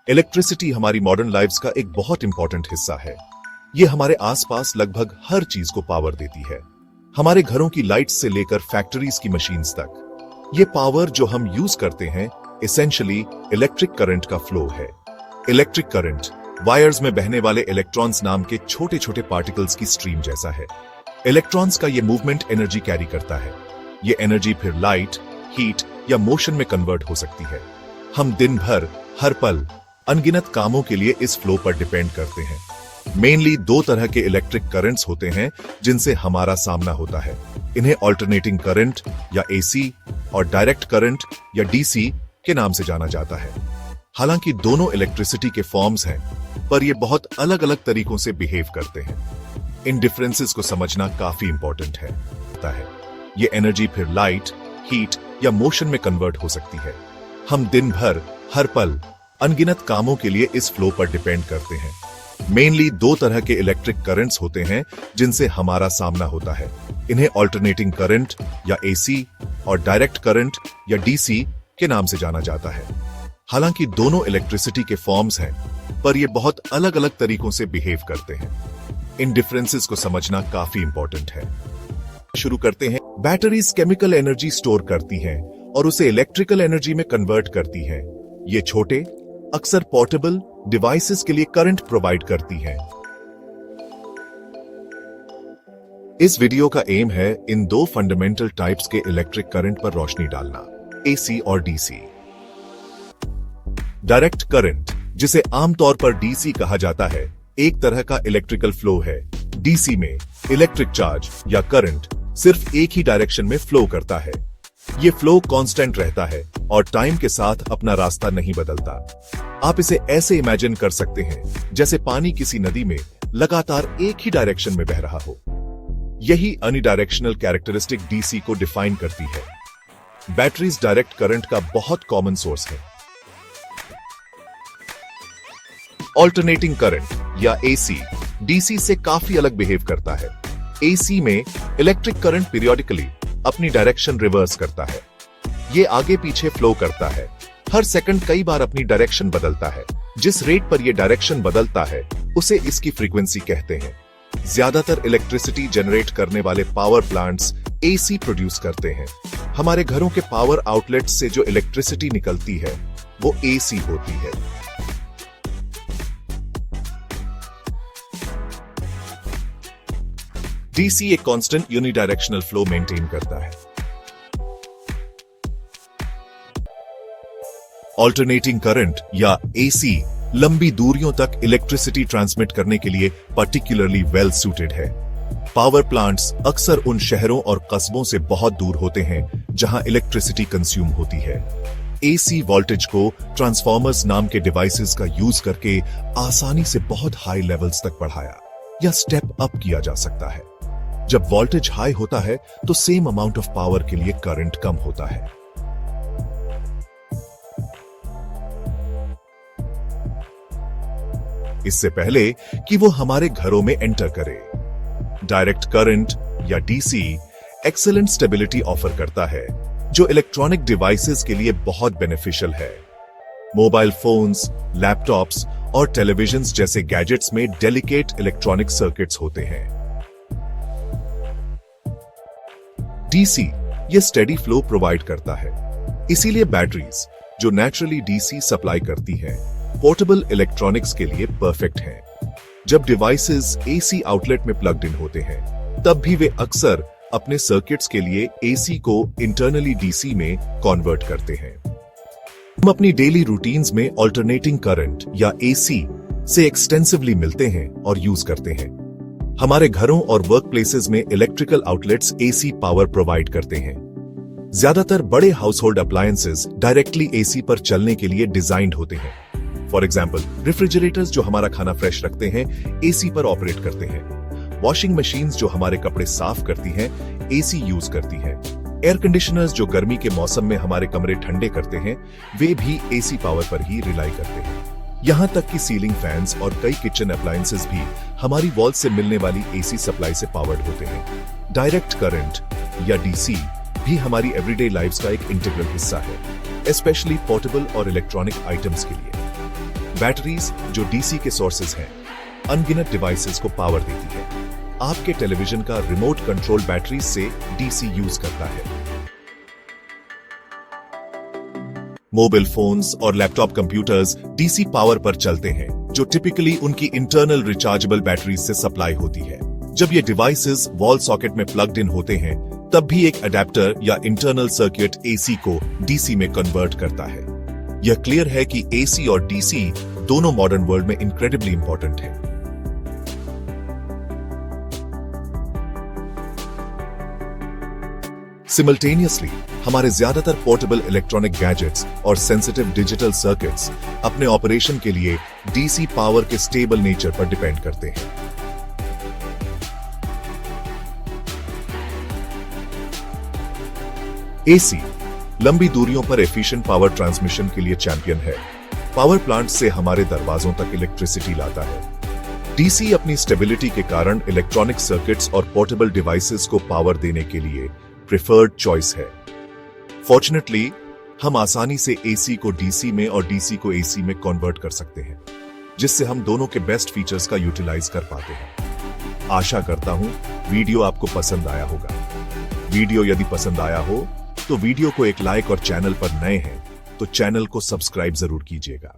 Electricity हमारी modern lives का एक बहुत इंपॉर्टेंट हिस्सा है। ये हमारे आसपास लगभग हर चीज को पावर देती है, हमारे घरों की लाइट्स से लेकर फैक्ट्रीज की मशीन्स तक। ये पावर जो हम यूज करते हैं एसेंशियली इलेक्ट्रिक करंट का फ्लो है। इलेक्ट्रिक करंट वायर्स में बहने वाले इलेक्ट्रॉन्स नाम के छोटे छोटे पार्टिकल्स की स्ट्रीम जैसा है। इलेक्ट्रॉन्स का ये मूवमेंट एनर्जी कैरी करता है। ये एनर्जी फिर लाइट, हीट या मोशन में कन्वर्ट हो सकती है। हम दिन भर हर पल अनगिनत कामों के लिए इस फ्लो पर डिपेंड करते हैं। मेनली दो तरह के इलेक्ट्रिक करंट्स होते हैं जिनसे हमारा सामना होता है। इन्हें अल्टरनेटिंग करंट या एसी और डायरेक्ट करंट या डीसी के नाम से जाना जाता है। हालांकि दोनों इलेक्ट्रिसिटी के फॉर्म्स हैं, पर ये बहुत अलग अलग तरीकों से बिहेव करते हैं। इन डिफरेंसेस को समझना काफी इंपॉर्टेंट है। ये एनर्जी फिर लाइट, हीट या मोशन में कन्वर्ट हो सकती है। हम दिन भर हर पल अनगिनत कामों के लिए इस फ्लो पर डिपेंड करते हैं। मेनली दो तरह के इलेक्ट्रिक करंट्स होते हैं जिनसे हमारा सामना होता है। इन्हें अल्टरनेटिंग करंट या एसी और डायरेक्ट करंट या डीसी के नाम से जाना जाता है। हालांकि दोनों इलेक्ट्रिसिटी के फॉर्म्स हैं, पर ये बहुत अलग अलग तरीकों से बिहेव करते हैं। इन डिफरेंसेस को समझना काफी इंपॉर्टेंट है। शुरू करते हैं। बैटरीज केमिकल एनर्जी स्टोर करती हैं और उसे इलेक्ट्रिकल एनर्जी में कन्वर्ट करती हैं। ये छोटे, अक्सर पोर्टेबल डिवाइसेस के लिए करंट प्रोवाइड करती हैं। इस वीडियो का एम है इन दो फंडामेंटल टाइप्स के इलेक्ट्रिक करंट पर रोशनी डालना, एसी और डीसी। डायरेक्ट करंट, जिसे आमतौर पर डीसी कहा जाता है, एक तरह का इलेक्ट्रिकल फ्लो है। डीसी में इलेक्ट्रिक चार्ज या करंट सिर्फ एक ही डायरेक्शन में फ्लो करता है। ये फ्लो कांस्टेंट रहता है और टाइम के साथ अपना रास्ता नहीं बदलता। आप इसे ऐसे इमेजिन कर सकते हैं जैसे पानी किसी नदी में लगातार एक ही डायरेक्शन में बह रहा हो। यही अनडायरेक्शनल कैरेक्टरिस्टिक डीसी को डिफाइन करती है। बैटरीज डायरेक्ट करंट का बहुत कॉमन सोर्स है। अल्टरनेटिंग करंट या एसी डीसी से काफी अलग बिहेव करता है। एसी में इलेक्ट्रिक करंट पीरियोडिकली अपनी डायरेक्शन रिवर्स करता है। ये आगे पीछे फ्लो करता है, हर सेकंड कई बार अपनी डायरेक्शन बदलता है। जिस रेट पर यह डायरेक्शन बदलता है उसे इसकी फ्रीक्वेंसी कहते हैं। ज्यादातर इलेक्ट्रिसिटी जनरेट करने वाले पावर प्लांट्स एसी प्रोड्यूस करते हैं। हमारे घरों के पावर आउटलेट्स से जो इलेक्ट्रिसिटी निकलती है वो एसी होती है। डीसी एक कांस्टेंट यूनिडायरेक्शनल फ्लो मेंटेन करता है। अल्टरनेटिंग करंट या एसी लंबी दूरियों तक इलेक्ट्रिसिटी ट्रांसमिट करने के लिए पर्टिकुलरली वेल सूटेड है। पावर प्लांट्स अक्सर उन शहरों और कस्बों से बहुत दूर होते हैं जहां इलेक्ट्रिसिटी कंज्यूम होती है। एसी वोल्टेज को ट्रांसफॉर्मर्स नाम के डिवाइसेस का यूज करके आसानी से बहुत हाई लेवल्स तक बढ़ाया या स्टेप अप किया जा सकता है। जब वोल्टेज हाई होता है तो सेम अमाउंट ऑफ पावर के लिए करंट कम होता है। इससे पहले कि वो हमारे घरों में एंटर करे, डायरेक्ट करंट या डीसी एक्सीलेंट स्टेबिलिटी ऑफर करता है, जो इलेक्ट्रॉनिक डिवाइसेस के लिए बहुत बेनिफिशियल है। मोबाइल फोन्स, लैपटॉप्स और टेलीविजन्स जैसे गैजेट्स में डेलिकेट इलेक्ट्रॉनिक सर्किट्स होते हैं। डीसी ये स्टेडी फ्लो प्रोवाइड करता है, इसीलिए बैटरीज जो नेचुरली डीसी सप्लाई करती हैं, पोर्टेबल इलेक्ट्रॉनिक्स के लिए परफेक्ट हैं। जब डिवाइसेस एसी आउटलेट में प्लग्ड इन होते हैं, तब भी वे अक्सर अपने सर्किट्स के लिए एसी को इंटरनली डीसी में कन्वर्ट करते हैं। हम अपनी डेली रूटीन्स में अल्टरनेटिंग करंट या एसी से एक्सटेंसिवली मिलते हैं और यूज करते हैं। हमारे घरों और वर्क प्लेसेस में electrical outlets AC power provide करते हैं। ज्यादातर बड़े house hold appliances directly AC पर चलने के लिए डिजाइंड होते हैं। फॉर एग्जाम्पल, रेफ्रिजरेटर्स जो हमारा खाना फ्रेश रखते हैं एसी पर ऑपरेट करते हैं। वॉशिंग मशीन्स जो हमारे कपड़े साफ करती हैं एसी यूज करती हैं। एयर कंडीशनर्स जो गर्मी के मौसम में हमारे कमरे ठंडे करते हैं वे भी एसी पावर पर ही रिलाई करते हैं। यहां तक कि सीलिंग फैंस और कई किचन अप्लायंसेस भी हमारी वॉल से मिलने वाली एसी सप्लाई से पावर्ड होते हैं। डायरेक्ट करंट या डीसी भी हमारी एवरीडे लाइफ्स का एक इंटीग्रल हिस्सा है, स्पेशली पोर्टेबल और इलेक्ट्रॉनिक आइटम्स के लिए। बैटरीज जो डीसी के सोर्सेज हैं, अनगिनत डिवाइसेस को पावर देती है। आपके टेलीविजन का रिमोट कंट्रोल बैटरीज से डीसी यूज करता है। मोबाइल फोन्स और लैपटॉप कंप्यूटर्स डीसी पावर पर चलते हैं, जो टिपिकली उनकी इंटरनल रिचार्जेबल बैटरीज से सप्लाई होती है। जब ये डिवाइसेस वॉल सॉकेट में प्लग्ड इन होते हैं, तब भी एक अडेप्टर या इंटरनल सर्किट एसी को डीसी में कन्वर्ट करता है। यह क्लियर है कि एसी और डीसी दोनों मॉडर्न वर्ल्ड में इनक्रेडिबली इंपॉर्टेंट है। सिमल्टेनियसली हमारे ज्यादातर पोर्टेबल इलेक्ट्रॉनिक गैजेट्स और सेंसिटिव डिजिटल सर्किट्स अपने ऑपरेशन के लिए डीसी पावर के स्टेबल नेचर पर डिपेंड करते हैं। एसी लंबी दूरियों पर एफिशिएंट पावर ट्रांसमिशन के लिए चैंपियन है। पावर प्लांट से हमारे दरवाजों तक इलेक्ट्रिसिटी लाता है। डीसी अपनी स्टेबिलिटी के कारण इलेक्ट्रॉनिक सर्किट्स और पोर्टेबल डिवाइसेस को पावर देने के लिए प्रेफर्ड चॉइस है। फॉर्चुनेटली हम आसानी से एसी को डीसी में और डीसी को एसी में कन्वर्ट कर सकते हैं, जिससे हम दोनों के बेस्ट फीचर्स का यूटिलाइज कर पाते हैं। आशा करता हूं वीडियो आपको पसंद आया होगा। वीडियो यदि पसंद आया हो तो वीडियो को एक लाइक और चैनल पर नए हैं तो चैनल को सब्सक्राइब जरूर कीजिएगा।